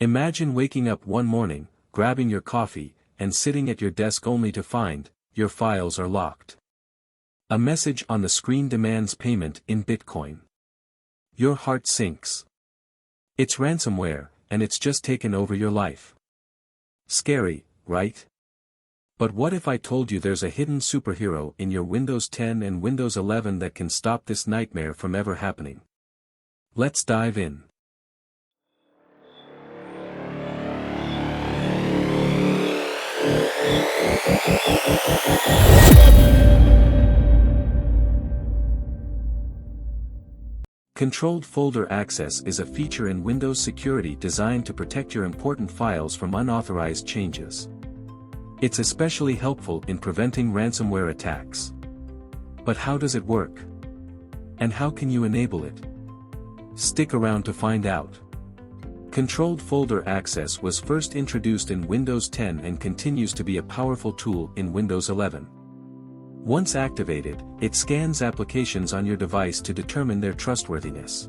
Imagine waking up one morning, grabbing your coffee, and sitting at your desk only to find, your files are locked. A message on the screen demands payment in Bitcoin. Your heart sinks. It's ransomware, and it's just taken over your life. Scary, right? But what if I told you there's a hidden superhero in your Windows 10 and Windows 11 that can stop this nightmare from ever happening? Let's dive in. Controlled folder access is a feature in Windows security designed to protect your important files from unauthorized changes. It's especially helpful in preventing ransomware attacks. But how does it work? And how can you enable it? Stick around to find out. Controlled folder access was first introduced in Windows 10 and continues to be a powerful tool in Windows 11. Once activated, it scans applications on your device to determine their trustworthiness.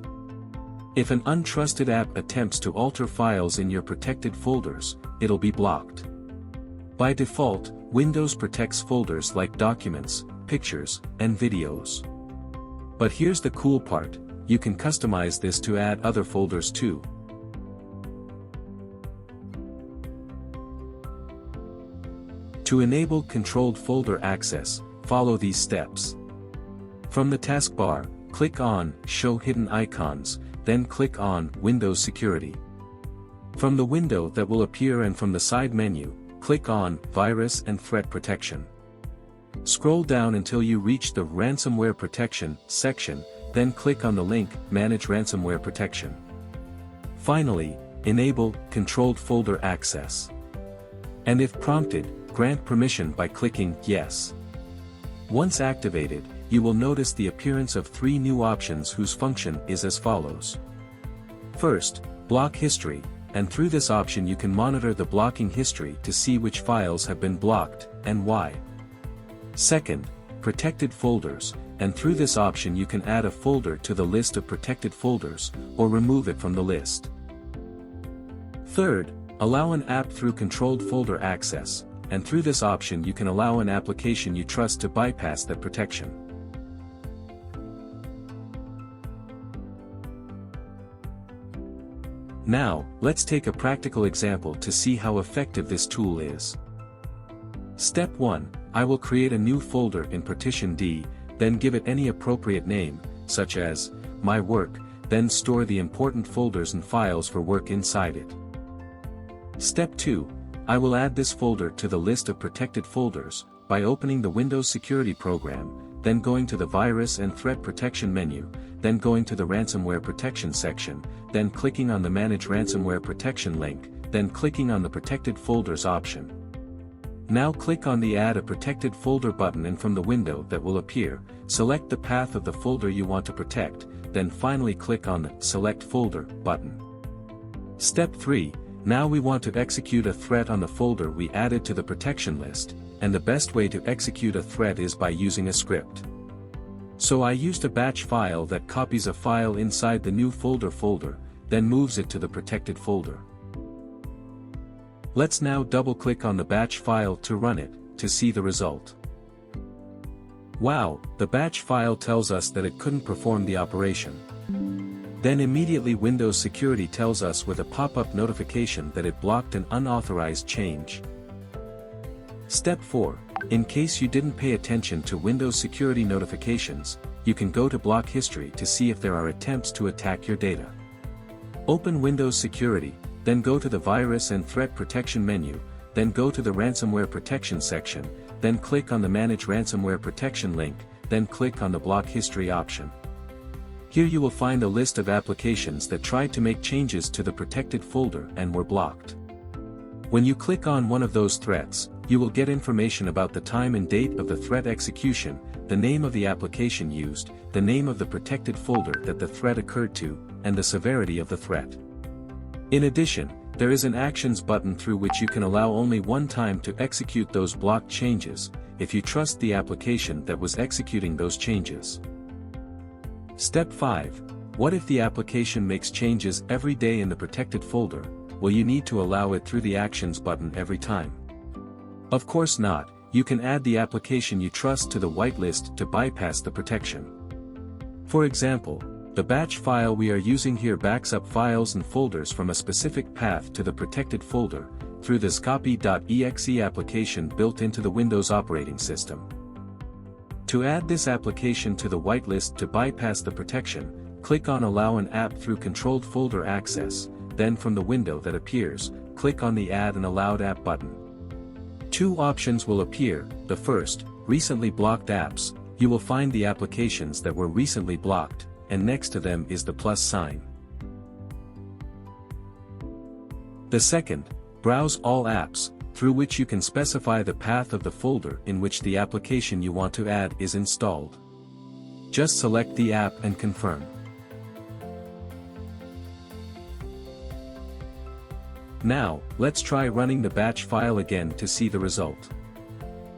If an untrusted app attempts to alter files in your protected folders, it'll be blocked. By default, Windows protects folders like documents, pictures, and videos. But here's the cool part, you can customize this to add other folders too. To enable controlled folder access, follow these steps. From the taskbar, click on Show Hidden Icons, then click on Windows Security. From the window that will appear and from the side menu, click on Virus and Threat Protection. Scroll down until you reach the Ransomware Protection section, then click on the link Manage Ransomware Protection. Finally, enable Controlled Folder Access. And if prompted, grant permission by clicking Yes. Once activated, you will notice the appearance of three new options whose function is as follows. First, Block History, and through this option you can monitor the blocking history to see which files have been blocked, and why. Second, Protected Folders, and through this option you can add a folder to the list of protected folders, or remove it from the list. Third, Allow an app through Controlled Folder Access, and through this option you can allow an application you trust to bypass that protection. Now, let's take a practical example to see how effective this tool is. Step 1, I will create a new folder in partition D, then give it any appropriate name, such as, My Work, then store the important folders and files for work inside it. Step 2, I will add this folder to the list of protected folders, by opening the Windows Security program, then going to the Virus and Threat Protection menu, then going to the Ransomware Protection section, then clicking on the Manage Ransomware Protection link, then clicking on the Protected Folders option. Now click on the Add a Protected Folder button and from the window that will appear, select the path of the folder you want to protect, then finally click on the Select Folder button. Step 3, now we want to execute a threat on the folder we added to the protection list, and the best way to execute a threat is by using a script. So I used a batch file that copies a file inside the new folder, then moves it to the protected folder. Let's now double-click on the batch file to run it, to see the result. Wow, the batch file tells us that it couldn't perform the operation. Then immediately Windows Security tells us with a pop-up notification that it blocked an unauthorized change. Step 4, in case you didn't pay attention to Windows Security notifications, you can go to Block History to see if there are attempts to attack your data. Open Windows Security, then go to the Virus and Threat Protection menu, then go to the Ransomware Protection section, then click on the Manage Ransomware Protection link, then click on the Block History option. Here you will find a list of applications that tried to make changes to the protected folder and were blocked. When you click on one of those threats, you will get information about the time and date of the threat execution, the name of the application used, the name of the protected folder that the threat occurred to, and the severity of the threat. In addition, there is an Actions button through which you can allow only one time to execute those blocked changes, if you trust the application that was executing those changes. Step 5. What if the application makes changes every day in the protected folder, will you need to allow it through the Actions button every time? Of course not. You can add the application you trust to the whitelist to bypass the protection. For example, the batch file we are using here backs up files and folders from a specific path to the protected folder, through this copy.exe application built into the Windows operating system. To add this application to the whitelist to bypass the protection, click on Allow an app through controlled folder access, then from the window that appears, click on the Add an allowed app button. Two options will appear. The first, Recently blocked apps. You will find the applications that were recently blocked, and next to them is the plus sign. The second, Browse all apps, through which you can specify the path of the folder in which the application you want to add is installed. Just select the app and confirm. Now, let's try running the batch file again to see the result.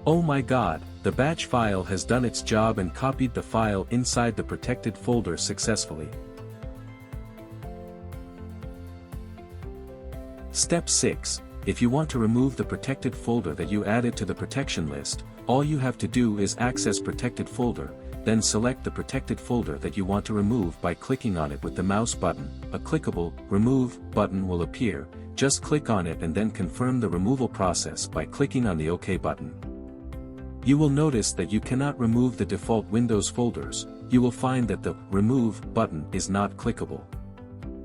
Oh my god, the batch file has done its job and copied the file inside the protected folder successfully. Step 6. If you want to remove the protected folder that you added to the protection list, all you have to do is access protected folder, then select the protected folder that you want to remove by clicking on it with the mouse button. A clickable Remove button will appear. Just click on it and then confirm the removal process by clicking on the OK button. You will notice that you cannot remove the default Windows folders. You will find that the Remove button is not clickable.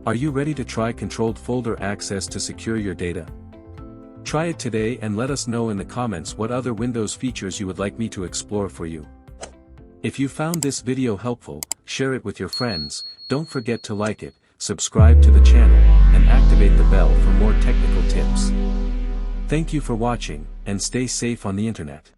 Are you ready to try controlled folder access to secure your data? Try it today and let us know in the comments what other Windows features you would like me to explore for you. If you found this video helpful, share it with your friends. Don't forget to like it, subscribe to the channel, and activate the bell for more technical tips. Thank you for watching, and stay safe on the internet.